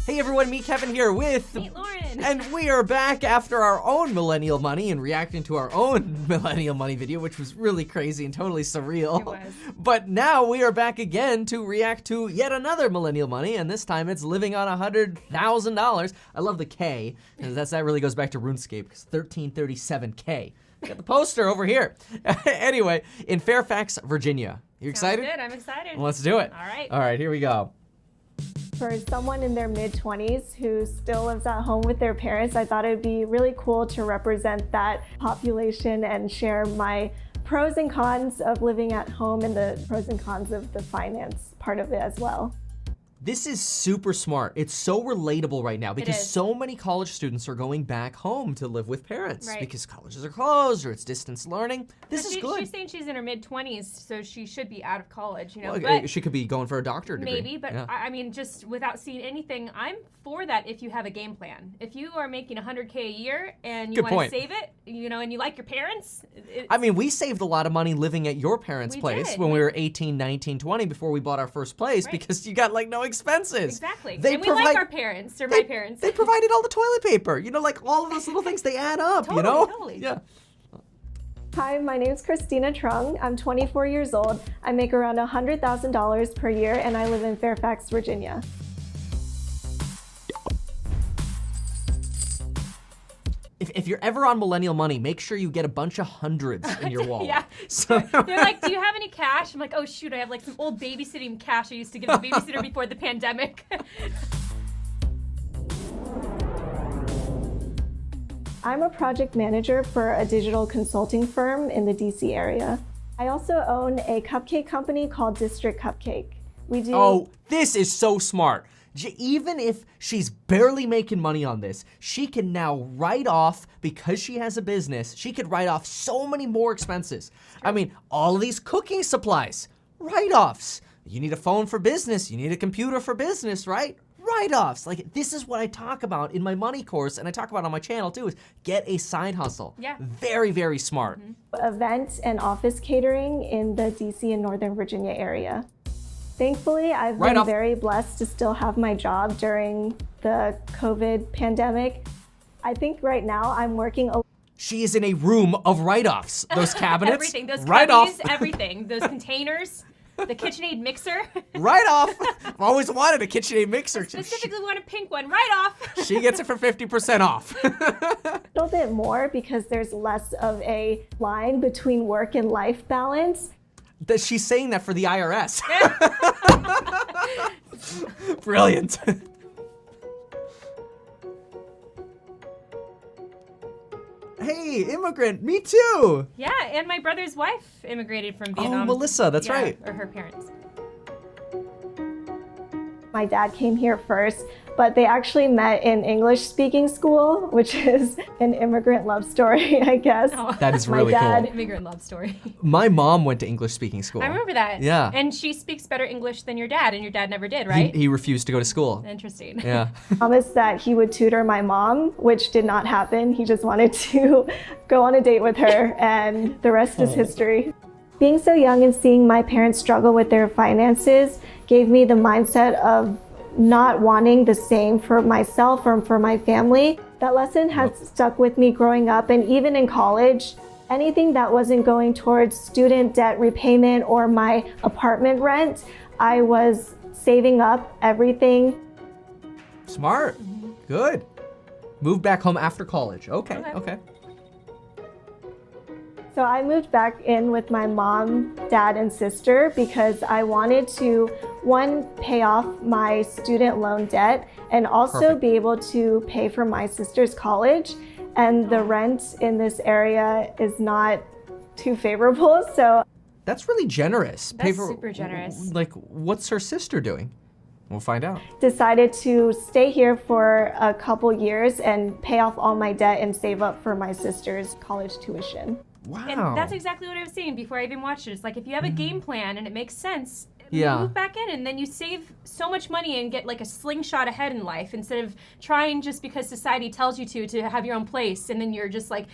Hey everyone, meet Kevin here with... Meet Lauren. And we are back after our own Millennial Money and reacting to our own Millennial Money video, which was really crazy and totally surreal. It was. But now we are back again to react to yet another Millennial Money, and this time it's living on $100,000. I love the K, because that really goes back to RuneScape, because 1337K. Got the poster over here. Anyway, in Fairfax, Virginia. You excited? Sounds good, I'm excited. Let's do it. All right. All right, here we go. For someone in their mid-20s who still lives at home with their parents, I thought it'd be really cool to represent that population and share my pros and cons of living at home and the pros and cons of the finance part of it as well. This is super smart. It's so relatable right now because is. so many college students are going back home to live with parents Right. because colleges are closed or it's distance learning. This is good. She's saying she's in her mid-20s, so she should be out of college, you know. Well, but she could be going for a doctorate degree. maybe, but Yeah. I mean, just without seeing anything, I'm for that if you have a game plan. If you are making $100K a year and you Good want to point. save it, you know, and you like your parents. I mean, we saved a lot of money living at your parents' We place did. when we were 18, 19, 20 before we bought our first place Right. because you got like no expenses. Exactly. They and we like provide- our parents, or my parents. They provided all the toilet paper. You know, like all of those little things, they add up, you know? Totally. Yeah. Hi, my name is Kristina Truong. I'm 24 years old. I make around $100,000 per year and I live in Fairfax, Virginia. If you're ever on Millennial Money, make sure you get a bunch of hundreds in your wallet. Yeah. So They're like, do you have any cash? I'm like, oh shoot, I have like some old babysitting cash I used to give the babysitter before the pandemic. I'm a project manager for a digital consulting firm in the DC area. I also own a cupcake company called District Cupcake. We do Oh, this is so smart. Even if she's barely making money on this, she can now write off, because she has a business, she could write off so many more expenses. I mean, all of these cooking supplies, write-offs. You need a phone for business, you need a computer for business, right? Write-offs. Like, this is what I talk about in my money course, and I talk about on my channel too, is get a side hustle. Yeah. Very, very smart. event and office catering in the DC and Northern Virginia area. Thankfully, I've Right been off- very blessed to still have my job during the COVID pandemic. I think right now I'm working a She is in a room of write-offs. Those cabinets, Everything, those write off. cubbies, everything, those containers, the KitchenAid mixer. Right off. I've always wanted a KitchenAid mixer. Specifically want a pink one, right off. She gets it for 50% off. little bit more because there's less of a line between work and life balance. She's saying that for the IRS. Brilliant. Hey, immigrant, me too. Yeah, and my brother's wife immigrated from Vietnam. Oh, Melissa, that's Yeah, right. Or her parents. My dad came here first, but they actually met in English speaking school, which is an immigrant love story, I guess. Oh. That is My really dad- cool. Immigrant love story. My mom went to English speaking school. I remember that. Yeah. And she speaks better English than your dad, and your dad never did, right? He refused to go to school. Interesting. Yeah. Promised that he would tutor my mom, which did not happen. He just wanted to go on a date with her, and the rest is history. Being so young and seeing my parents struggle with their finances gave me the mindset of not wanting the same for myself or for my family. That lesson has stuck with me growing up and even in college. Anything that wasn't going towards student debt repayment or my apartment rent, I was saving up everything. Smart. Good. Moved back home after college. Okay. So I moved back in with my mom, dad, and sister because I wanted to, one, pay off my student loan debt and also Perfect. be able to pay for my sister's college. And the rent in this area is not too favorable, so That's really generous. That's super generous. Like, what's her sister doing? We'll find out. decided to stay here for a couple years and pay off all my debt and save up for my sister's college tuition. Wow. And that's exactly what I was saying before I even watched it. It's like if you have a game plan and it makes sense, Yeah. Move back in, and then you save so much money and get like a slingshot ahead in life instead of trying just because society tells you to have your own place, and then you're just like,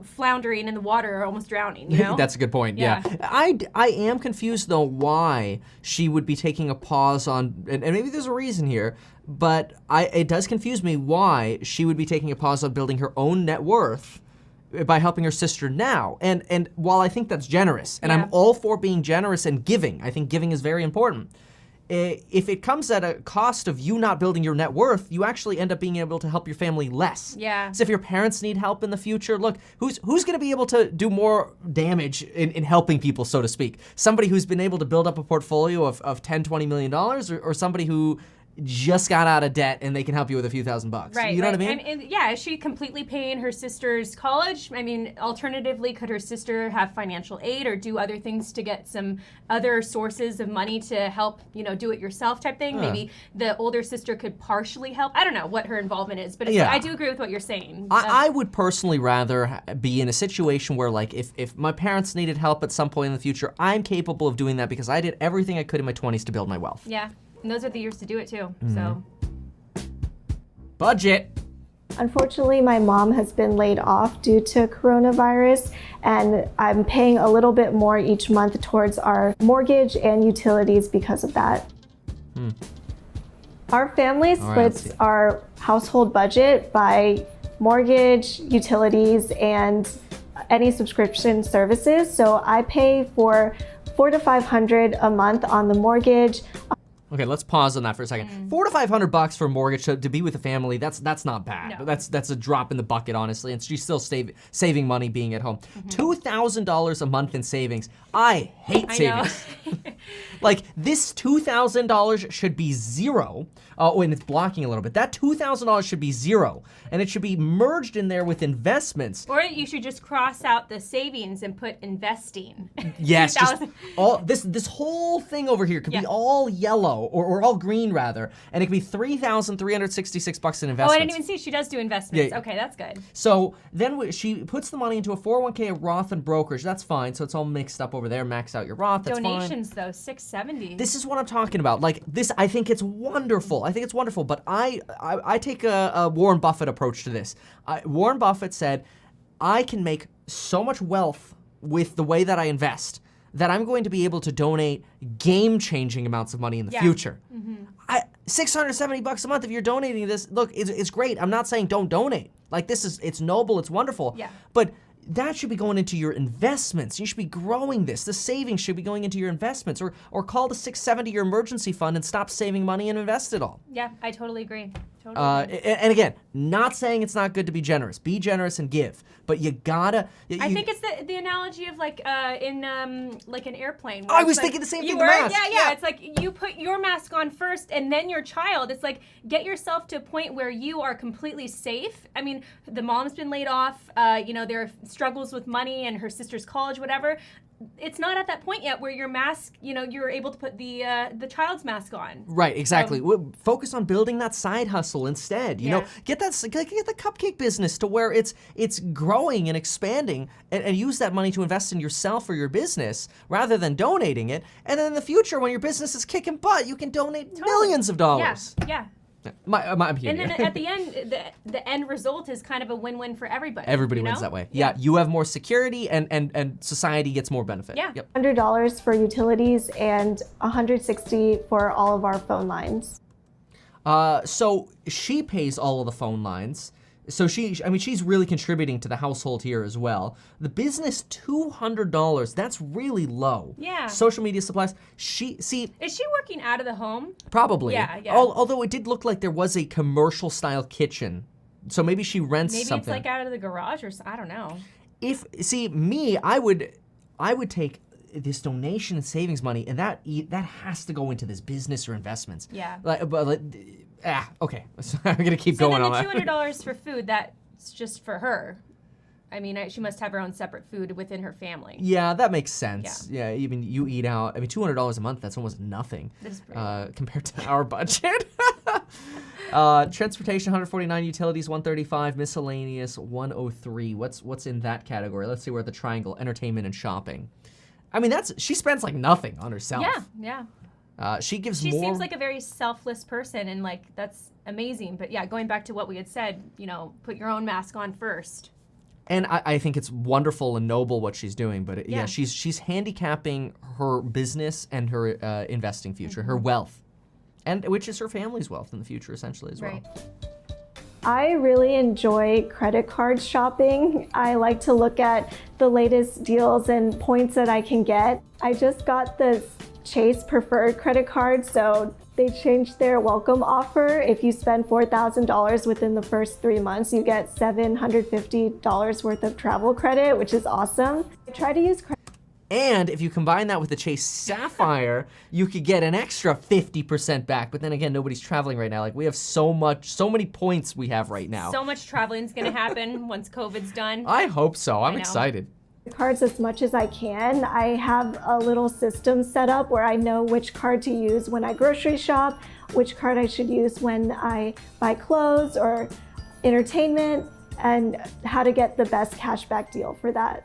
floundering in the water or almost drowning, you know? That's a good point. Yeah. I am confused though why she would be taking a pause on, and maybe there's a reason here, but it does confuse me why she would be taking a pause on building her own net worth by helping her sister now. And while I think that's generous, and I'm all for being generous and giving, I think giving is very important. If it comes at a cost of you not building your net worth, you actually end up being able to help your family less. Yeah. So if your parents need help in the future, look, who's going to be able to do more damage in helping people, so to speak? Somebody who's been able to build up a portfolio of $10, $20 million, or somebody who just got out of debt and they can help you with a few $1,000s. Right. You know what I mean? And is she completely paying her sister's college? I mean, alternatively, could her sister have financial aid or do other things to get some other sources of money to help, do it yourself type thing? Maybe the older sister could partially help. I don't know what her involvement is, but I do agree with what you're saying. I would personally rather be in a situation where, like, if my parents needed help at some point in the future, I'm capable of doing that because I did everything I could in my 20s to build my wealth. Yeah. And those are the years to do it too. So, budget. Unfortunately, my mom has been laid off due to coronavirus, and I'm paying a little bit more each month towards our mortgage and utilities because of that. Our family splits our household budget by mortgage, utilities, and any subscription services. So I pay for $400 to $500 a month on the mortgage. Okay, let's pause on that for a second. $400 to $500 for a mortgage to be with a family, that's not bad. No. That's a drop in the bucket, honestly, and she's still saving money being at home. $2,000 a month in savings. I hate savings. Like, this $2,000 should be zero. And it's blocking a little bit. That $2,000 should be zero, and it should be merged in there with investments. Or you should just cross out the savings and put investing. Yes, just all this whole thing over here could be all yellow or all green rather, and it could be $3,366 in investments. Oh, I didn't even see she does do investments. Yeah. Okay, that's good. So then she puts the money into a 401k, a Roth, and brokerage. That's fine. So it's all mixed up over there. Max out your Roth. That's Donations fine. though, $670. This is what I'm talking about. Like this, I think it's wonderful. But I take a Warren Buffett approach to this. Warren Buffett said, I can make so much wealth with the way that I invest that I'm going to be able to donate game-changing amounts of money in the future. $670 a month if you're donating this. Look, it's great. I'm not saying don't donate. Like it's noble, it's wonderful. Yeah. But that should be going into your investments. You should be growing this. The savings should be going into your investments, or call the 670 your emergency fund and stop saving money and invest it all. Yeah, I totally agree. And again, not saying it's not good to be generous. Be generous and give, but you gotta. I think it's the analogy of like in like an airplane. I was thinking the same thing. The mask. Yeah. It's like you put your mask on first, and then your child. It's like get yourself to a point where you are completely safe. I mean, the mom's been laid off. There are struggles with money and her sister's college, whatever. It's not at that point yet where your mask, you're able to put the child's mask on. Right, exactly. Focus on building that side hustle instead. You know, get the cupcake business to where it's growing and expanding, and use that money to invest in yourself or your business rather than donating it. And then in the future, when your business is kicking butt, you can donate millions of dollars. Yeah. I'm here. And then at the end, the end result is kind of a win-win for everybody. Everybody wins that way. Yeah, you have more security, and society gets more benefit. Yeah. Yep. $100 for utilities and $160 for all of our phone lines. So she pays all of the phone lines. So she's really contributing to the household here as well. The business, $200. That's really low. Yeah. Social media supplies. Is she working out of the home? Probably. Yeah. Although it did look like there was a commercial style kitchen. So maybe she rents something. Maybe it's like out of the garage or I don't know. I would take this donation and savings money, and that has to go into this business or investments. Yeah. Okay. I'm gonna keep going on that. So then the $200 for food, that's just for her. I mean, she must have her own separate food within her family. Yeah, that makes sense. Yeah, even you eat out. I mean, $200 a month, that's almost nothing compared to our budget. Transportation, 149, utilities, 135, miscellaneous, 103. What's in that category? Let's see, we're at the triangle, entertainment and shopping. I mean, she spends like nothing on herself. Yeah. She gives She more. seems like a very selfless person, and like that's amazing. But yeah, going back to what we had said, put your own mask on first. And I think it's wonderful and noble what she's doing, but Yeah. she's handicapping her business and her investing future, her wealth, and which is her family's wealth in the future, essentially as well. Right. I really enjoy credit card shopping. I like to look at the latest deals and points that I can get. I just got the Chase Preferred credit card, so they changed their welcome offer. If you spend $4,000 within the first 3 months, you get $750 worth of travel credit, which is awesome. I try to use credit. And if you combine that with the Chase Sapphire, you could get an extra 50% back. But then again, nobody's traveling right now. Like, we have so many points we have right now. So much traveling's gonna happen once COVID's done. I hope so. I'm know. excited. Cards as much as I can. I have a little system set up where I know which card to use when I grocery shop, which card I should use when I buy clothes or entertainment, and how to get the best cashback deal for that.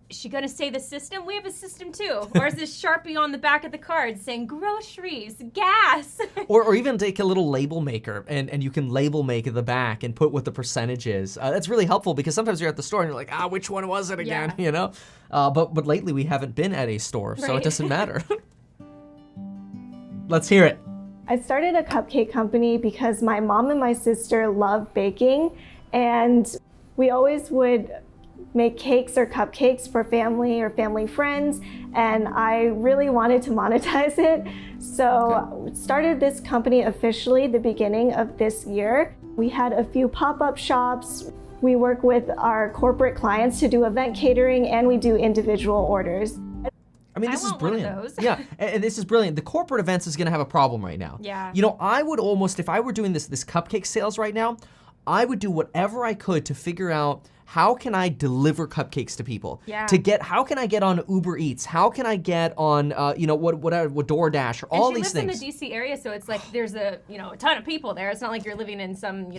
Is she gonna say the system? We have a system too. Or is this Sharpie on the back of the card saying groceries, gas? Or even take a little label maker and you can label make at the back and put what the percentage is. That's really helpful because sometimes you're at the store and you're like, which one was it again? Yeah. But lately we haven't been at a store, so it Right. doesn't matter. Let's hear it. I started a cupcake company because my mom and my sister love baking, and we always would make cakes or cupcakes for family or family friends, and I really wanted to monetize it. So started this company officially the beginning of this year. We had a few pop-up shops. We work with our corporate clients to do event catering, and we do individual orders. I mean, this is want one of brilliant. those. Yeah, and this is brilliant. The corporate events is going to have a problem right now. Yeah. I would almost, if I were doing this cupcake sales right now, I would do whatever I could to figure out how can I deliver cupcakes to people? Yeah. How can I get on Uber Eats? How can I get on, what DoorDash or all these things? And she lives in the DC area, so it's like there's a ton of people there. It's not like you're living in some,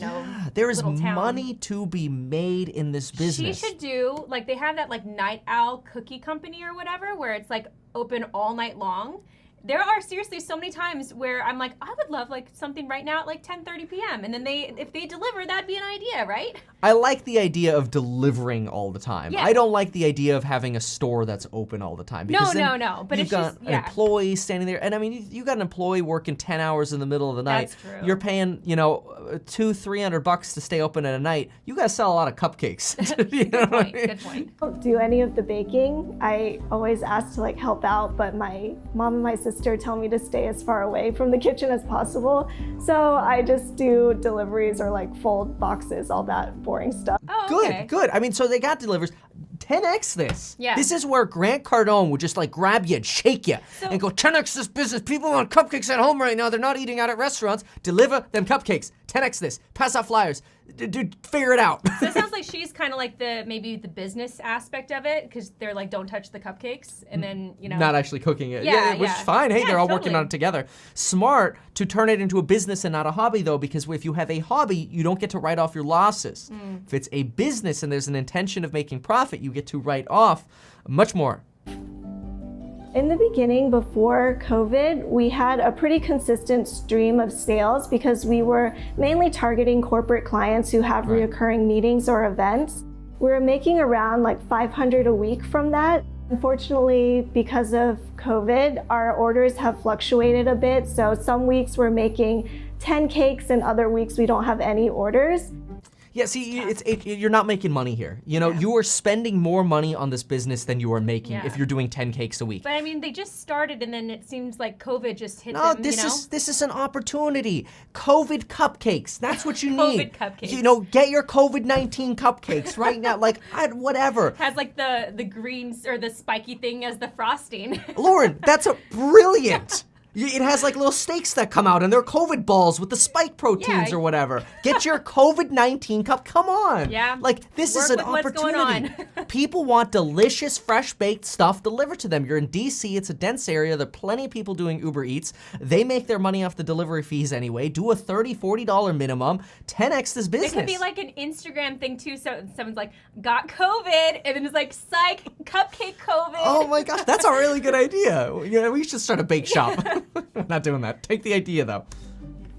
There is little town. money to be made in this business. She should do, like, they have that, like, Night Owl Cookie Company or whatever, where it's, like, open all night long. There are seriously so many times where I'm like, I would love like something right now at like 10:30 p.m. And then if they deliver, that'd be an idea, right? I like the idea of delivering all the time. Yeah. I don't like the idea of having a store that's open all the time. Because then no. But you've it's got just, an employee standing there. And I mean, you got an employee working 10 hours in the middle of the night. That's true. You're paying, $200-$300 to stay open at a night. You guys sell a lot of cupcakes. You know what I mean? Good point. I don't do any of the baking. I always ask to like help out, but my mom and my sister tell me to stay as far away from the kitchen as possible. So I just do deliveries or like fold boxes, all that boring stuff. Oh, okay. Good. I mean, so they got delivers. 10x this. Yeah. This is where Grant Cardone would just like grab you and shake you and go 10x this business. People want cupcakes at home right now. They're not eating out at restaurants. Deliver them cupcakes. 10x this. Pass out flyers. Dude, figure it out. So it sounds like she's kind of like maybe the business aspect of it, because they're like, don't touch the cupcakes, and then Not actually cooking it. Yeah, which is yeah. fine. Hey, Yeah, they're all totally. working on it together. Smart to turn it into a business and not a hobby, though, because if you have a hobby, you don't get to write off your losses. If it's a business and there's an intention of making profit, you get to write off much more. In the beginning, before COVID, we had a pretty consistent stream of sales because we were mainly targeting corporate clients who have reoccurring meetings or events. We were making around like 500 a week from that. Unfortunately, because of COVID, our orders have fluctuated a bit. So some weeks we're making 10 cakes and other weeks we don't have any orders. Yeah, see, you're not making money here. You are spending more money on this business than you are making if you're doing 10 cakes a week. But I mean, they just started, and then it seems like COVID just hit No, them. this is an opportunity. COVID cupcakes. That's what you need. COVID cupcakes. Get your COVID-19 cupcakes right now. Like, whatever. Has like the green or the spiky thing as the frosting. Lauren, that's a brilliant. It has like little steaks that come out, and they're COVID balls with the spike proteins Yeah. or whatever. Get your COVID-19 cup. Come on. Yeah. Like, this is Work an with what's going opportunity. on. People want delicious, fresh-baked stuff delivered to them. You're in DC. It's a dense area. There are plenty of people doing Uber Eats. They make their money off the delivery fees anyway. Do a $30, $40 minimum. 10x this business. It could be like an Instagram thing too. So someone's like, got COVID, and then it's like, psych, cupcake COVID. Oh my gosh, that's a really good idea. We should start a bake shop. We're not doing that. Take the idea, though.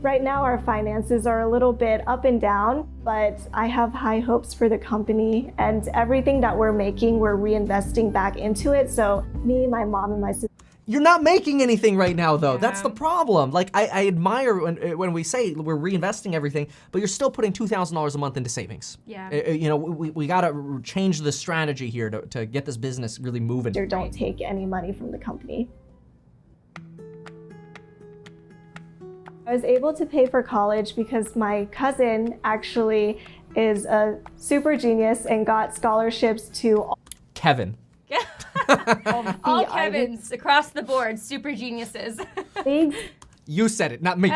Right now, our finances are a little bit up and down, but I have high hopes for the company, and everything that we're making, we're reinvesting back into it. So me, my mom, and my sister. You're not making anything right now, though. Yeah. That's the problem. Like, I admire when we say we're reinvesting everything, but you're still putting $2,000 a month into savings. Yeah. You know, we got to change the strategy here to get this business really moving. Don't take any money from the company. I was able to pay for college because my cousin actually is a super genius and got scholarships to Kevin. All Kevins across the board, super geniuses. leagues. You said it, not me.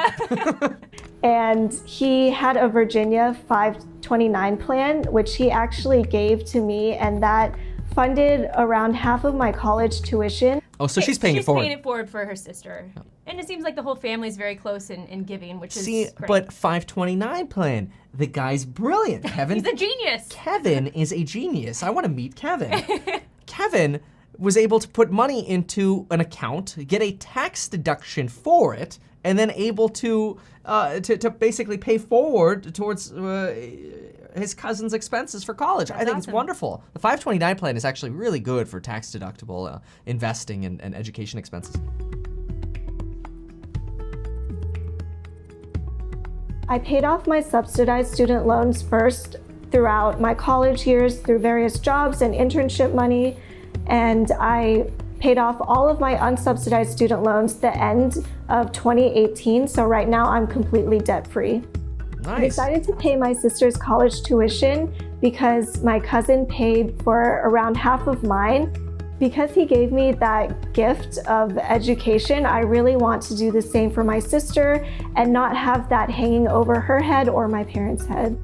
And he had a Virginia 529 plan, which he actually gave to me, and that funded around half of my college tuition. Oh, so she's paying it forward. She's paying it forward for her sister. And it seems like the whole family's very close in giving, which is See, great. but 529 plan, the guy's brilliant. Kevin. He's a genius. Kevin is a genius. I want to meet Kevin. Kevin was able to put money into an account, get a tax deduction for it, and then able to basically pay forward towards his cousin's expenses for college. I think it's awesome. wonderful. The 529 plan is actually really good for tax deductible investing and education expenses. I paid off my subsidized student loans first throughout my college years through various jobs and internship money, and I paid off all of my unsubsidized student loans the end of 2018, so right now I'm completely debt-free. I Nice. decided to pay my sister's college tuition because my cousin paid for around half of mine. Because he gave me that gift of education, I really want to do the same for my sister and not have that hanging over her head or my parents' head.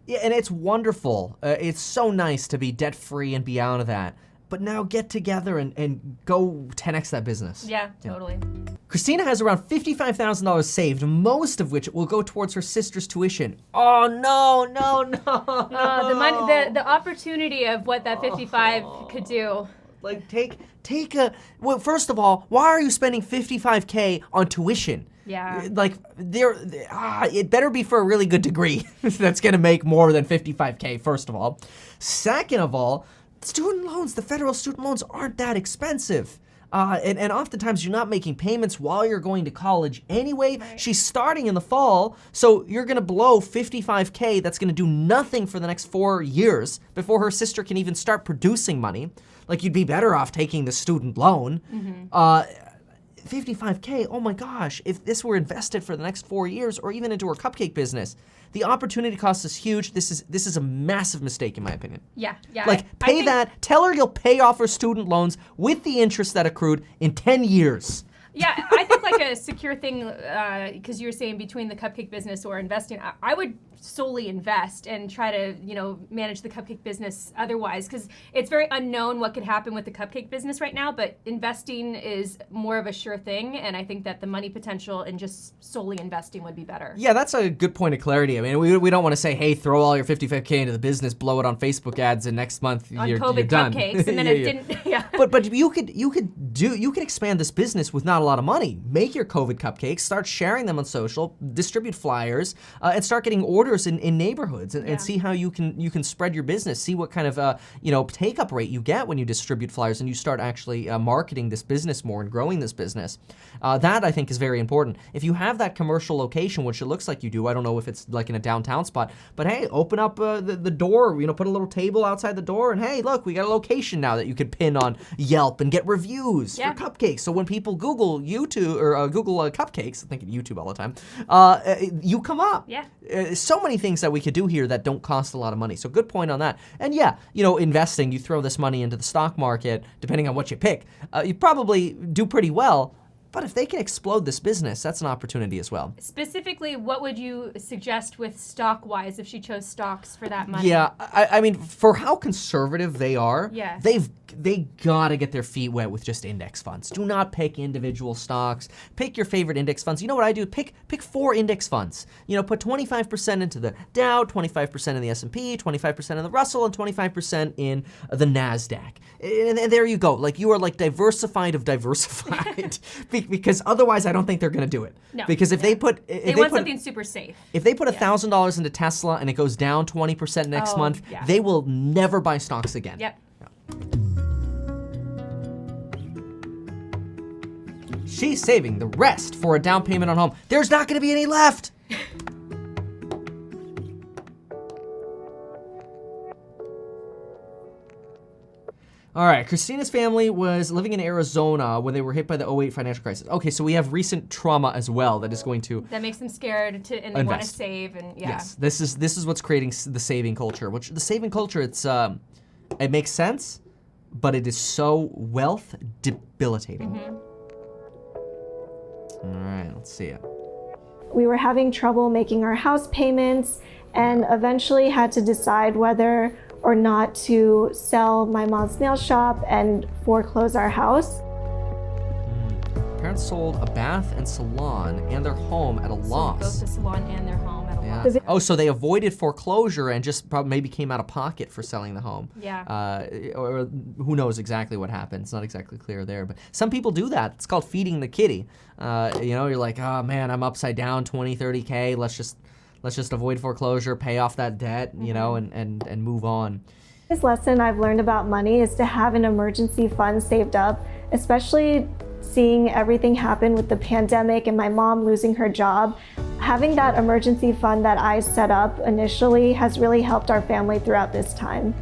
Yeah, and it's wonderful. It's so nice to be debt-free and be out of that. But now get together and go 10x that business. Yeah, totally. Kristina has around $55,000 saved, most of which will go towards her sister's tuition. Oh, no. The money, the opportunity of what that 55 could do. Like, take a, well, first of all, why are you spending $55K on tuition? Yeah. Like, it better be for a really good degree that's gonna make more than $55K, first of all. Second of all, student loans, the federal student loans aren't that expensive. And oftentimes you're not making payments while you're going to college anyway. Right. She's starting in the fall, so you're gonna blow $55K that's gonna do nothing for the next 4 years before her sister can even start producing money. Like, you'd be better off taking the student loan. 55K, oh my gosh, if this were invested for the next 4 years or even into her cupcake business, the opportunity cost is huge. This is a massive mistake in my opinion. Yeah. Like, I pay think- that, tell her you'll pay off her student loans with the interest that accrued in 10 years. Yeah, I think like a secure thing, because you were saying between the cupcake business or investing, I would solely invest and try to, manage the cupcake business otherwise, because it's very unknown what could happen with the cupcake business right now, but investing is more of a sure thing, and I think that the money potential in just solely investing would be better. Yeah, that's a good point of clarity. I mean, we don't want to say, hey, throw all your 55K into the business, blow it on Facebook ads, and next month On you're COVID done. cupcakes, and then Yeah, it yeah. didn't, yeah. But you could expand this business with not a lot of money. Make your COVID cupcakes, start sharing them on social, distribute flyers, and start getting orders in neighborhoods, and see how you can spread your business. See what kind of take up rate you get when you distribute flyers and you start actually marketing this business more and growing this business. That I think is very important. If you have that commercial location, which it looks like you do, I don't know if it's like in a downtown spot, but hey, open up the door. Put a little table outside the door, and hey, look, we got a location now that you could pin on Yelp and get reviews for cupcakes. So when people Google YouTube or Google Cupcakes, I think of YouTube all the time, you come up. Yeah. So many things that we could do here that don't cost a lot of money. So good point on that. And yeah, investing, you throw this money into the stock market, depending on what you pick, you probably do pretty well. But if they can explode this business, that's an opportunity as well. Specifically, what would you suggest with stock-wise if she chose stocks for that money? Yeah, I mean, for how conservative they are, Yeah. they gotta get their feet wet with just index funds. Do not pick individual stocks. Pick your favorite index funds. You know what I do? Pick 4 index funds. Put 25% into the Dow, 25% in the S&P, 25% in the Russell, and 25% in the NASDAQ. And there you go. Like, you are like diversified of diversified. because otherwise I don't think they're going to do it. No. Because if they put... They want something super safe. If they put $1,000 into Tesla and it goes down 20% next month, they will never buy stocks again. Yep. She's saving the rest for a down payment on home. There's not going to be any left. All right, Kristina's family was living in Arizona when they were hit by the '08 financial crisis. Okay, so we have recent trauma as well that is going to... That makes them scared to and they want to save and Yes, this is what's creating the saving culture. Which the saving culture, it makes sense, but it is so wealth debilitating. All right, let's see it. We were having trouble making our house payments and eventually had to decide whether or not to sell my mom's nail shop and foreclose our house. Parents sold a bath and salon and their home at a loss. Both the salon and their home at a loss. Oh, so they avoided foreclosure and just probably maybe came out of pocket for selling the home. Yeah. Or who knows exactly what happened. It's not exactly clear there, but some people do that. It's called feeding the kitty. You're like, oh man, I'm upside down 20, 30K. Let's just avoid foreclosure, pay off that debt, and move on. This lesson I've learned about money is to have an emergency fund saved up, especially seeing everything happen with the pandemic and my mom losing her job. Having that emergency fund that I set up initially has really helped our family throughout this time.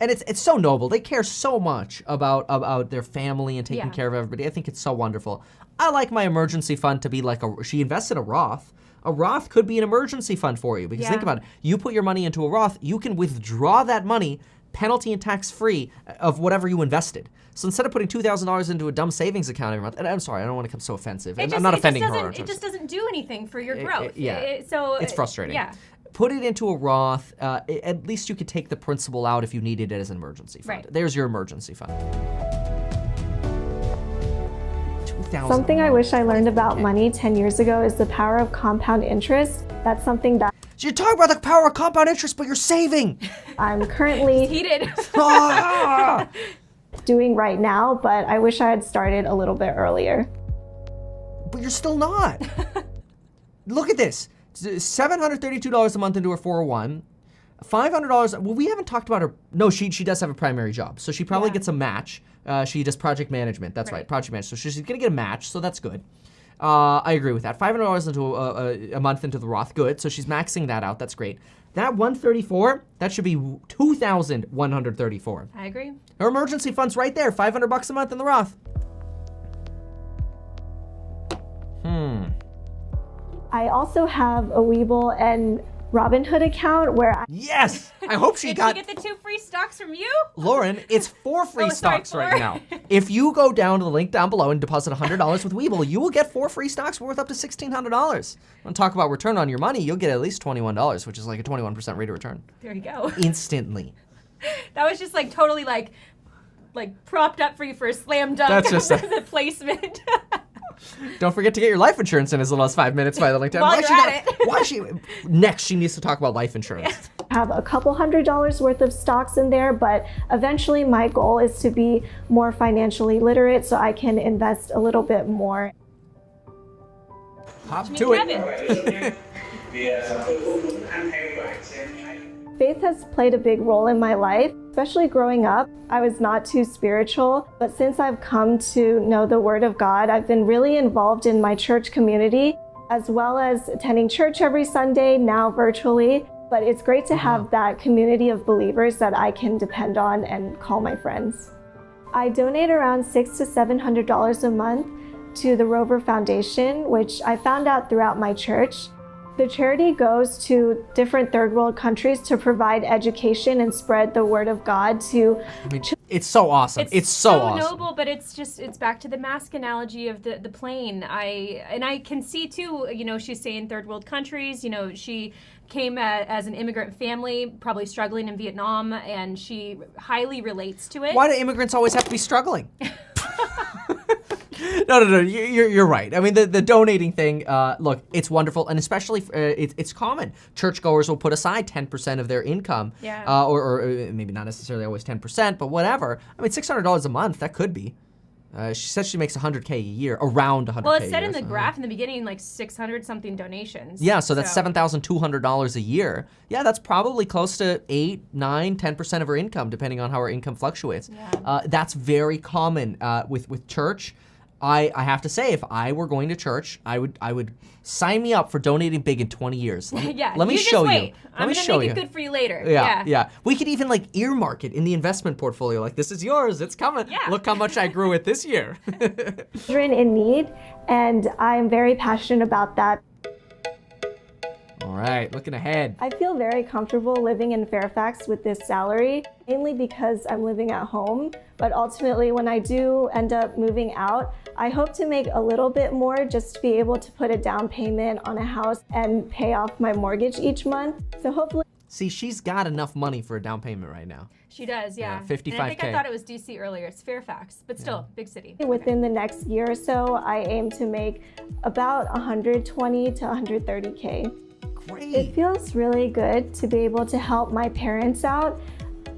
And it's so noble. They care so much about their family and taking care of everybody. I think it's so wonderful. I like my emergency fund to be like she invested a Roth. A Roth could be an emergency fund for you because think about it. You put your money into a Roth, you can withdraw that money penalty and tax free of whatever you invested. So instead of putting $2,000 into a dumb savings account every month, and I'm sorry, I don't want to come so offensive. I'm not offending her. It just doesn't do anything for your growth. So it's frustrating. Yeah. Put it into a Roth. At least you could take the principal out if you needed it as an emergency fund. Right. There's your emergency fund. Something I wish I learned about money 10 years ago is the power of compound interest. That's something that... So you're talking about the power of compound interest, but you're saving. I'm currently doing right now, but I wish I had started a little bit earlier. But you're still not. Look at this. $732 a month into her 401. $500. Well, we haven't talked about her. No, she does have a primary job, so she probably gets a match. She does project management. That's right, project management. So she's gonna get a match, so that's good. I agree with that. $500 into a month into the Roth, good. So she's maxing that out. That's great. That $134, that should be $2,134. I agree. Her emergency fund's right there. $500 a month in the Roth. I also have a Webull and Robinhood account where Yes! I hope she got... Did she get the 2 free stocks from you? Lauren, it's 4 free stocks right now. If you go down to the link down below and deposit $100 with Webull, you will get 4 free stocks worth up to $1,600. Want to talk about return on your money, you'll get at least $21, which is like a 21% rate of return. There you go. Instantly. That was just like totally like propped up for you for a slam dunk. That's just the placement. Don't forget to get your life insurance in as little as 5 minutes by the link down. Next, she needs to talk about life insurance. I have a couple $100s worth of stocks in there, but eventually my goal is to be more financially literate so I can invest a little bit more. Hop to it. Faith has played a big role in my life, especially growing up. I was not too spiritual, but since I've come to know the Word of God, I've been really involved in my church community, as well as attending church every Sunday, now virtually. But it's great to have that community of believers that I can depend on and call my friends. I donate around $600 to $700 a month to the Rover Foundation, which I found out throughout my church. The charity goes to different third world countries to provide education and spread the word of God to... It's so awesome. It's so awesome. Noble, but it's back to the mask analogy of the plane. I can see too, she's saying third world countries, she came as an immigrant family, probably struggling in Vietnam, and she highly relates to it. Why do immigrants always have to be struggling? No, you're right. I mean, the donating thing, look, it's wonderful, and especially, it's common. Churchgoers will put aside 10% of their income, or maybe not necessarily always 10%, but whatever. I mean, $600 a month, that could be. She said she makes 100K a year, around 100K Well, a it said year, in the so- graph in the beginning, like 600 something donations. Yeah, so that's $7,200 a year. Yeah, that's probably close to 8, 9, 10% of her income, depending on how her income fluctuates. Yeah. That's very common with church. I have to say, if I were going to church, I would sign me up for donating big in 20 years. Yeah, Let me you just show wait. you. I'm Let me gonna show make you. it good for you later. Yeah. We could even like earmark it in the investment portfolio. Like, this is yours. It's coming. Yeah. Look how much I grew it this year. Children in need, and I'm very passionate about that. All right, looking ahead. I feel very comfortable living in Fairfax with this salary, mainly because I'm living at home. But ultimately, when I do end up moving out, I hope to make a little bit more just to be able to put a down payment on a house and pay off my mortgage each month. So hopefully. See, she's got enough money for a down payment right now. She does, yeah. 55K. And I think I thought it was DC earlier. It's Fairfax, but still, big city. Within the next year or so, I aim to make about 120 to 130K. Great. It feels really good to be able to help my parents out.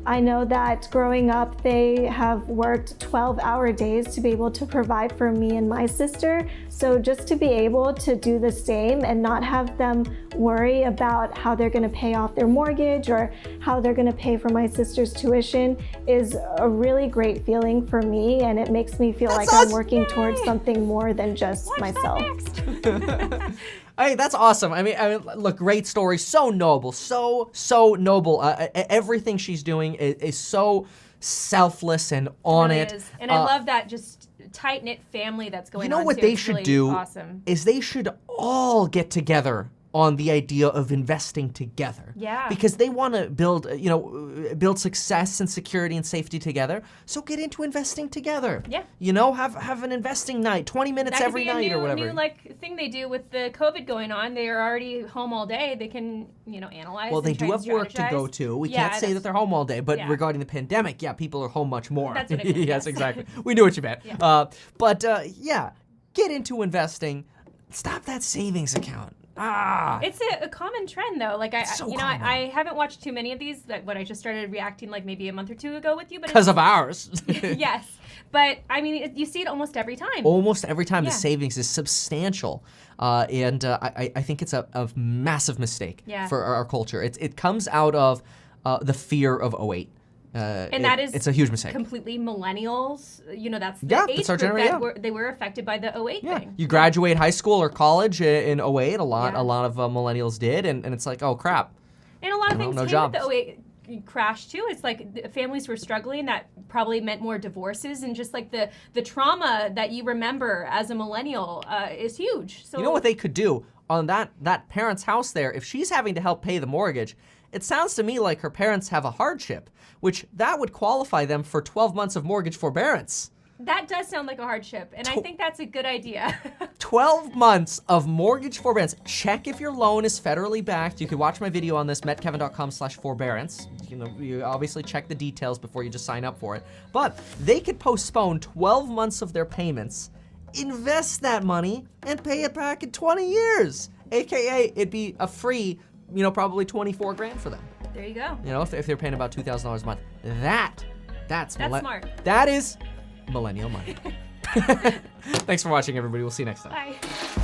I know that growing up, they have worked 12-hour days to be able to provide for me and my sister. So just to be able to do the same and not have them worry about how they're going to pay off their mortgage or how they're going to pay for my sister's tuition is a really great feeling for me, and it makes me feel like I'm working towards something more than just myself. Hey, that's awesome. I mean, look, great story. So noble, so noble. Everything she's doing is so selfless and on Really it. is. And I love that just tight-knit family that's going on. You know what too. they It's should really do awesome. is they should all get together on the idea of investing together. Yeah. Because they want to build success and security and safety together. So get into investing together. Yeah. You know, have an investing night, 20 minutes That every could be night a or whatever. new like thing they do with the COVID going on. They are already home all day. They can, analyze. Well, they and try do and have work to go strategize. to. We Yeah, can't say that they're home all day, but regarding the pandemic, yeah, people are home much more. That's what I meant, Yes, yes. exactly. We knew what you meant. Yeah. Yeah, get into investing. Stop that savings account. It's a common trend though. Like common. I haven't watched too many of these. Like what I just started reacting like maybe a month or two ago with you, but Because of ours. yes, but I mean you see it almost every time. Almost every time the Yeah. savings is substantial. And I think it's a massive mistake for our culture. It comes out of the fear of 08. And that is it's a huge mistake. Completely millennials. That's the age that's our group generation, that they were affected by the 08 Yeah, thing. you graduate high school or college in 08. A lot Yeah. of millennials did, and it's like, oh crap. And a lot of things no came jobs. with the 08 crash too. It's like the families were struggling. That probably meant more divorces, and just like the trauma that you remember as a millennial is huge. So You know what they could do on that parent's house there? If she's having to help pay the mortgage, it sounds to me like her parents have a hardship, which that would qualify them for 12 months of mortgage forbearance. That does sound like a hardship, and I think that's a good idea. 12 months of mortgage forbearance. Check if your loan is federally backed. You can watch my video on this, metkevin.com/forbearance. You obviously check the details before you just sign up for it. But they could postpone 12 months of their payments, invest that money, and pay it back in 20 years. AKA, it'd be a free, probably 24 grand for them. There you go. If they're paying about $2,000 a month. That's smart. That is millennial money. Thanks for watching, everybody. We'll see you next time. Bye.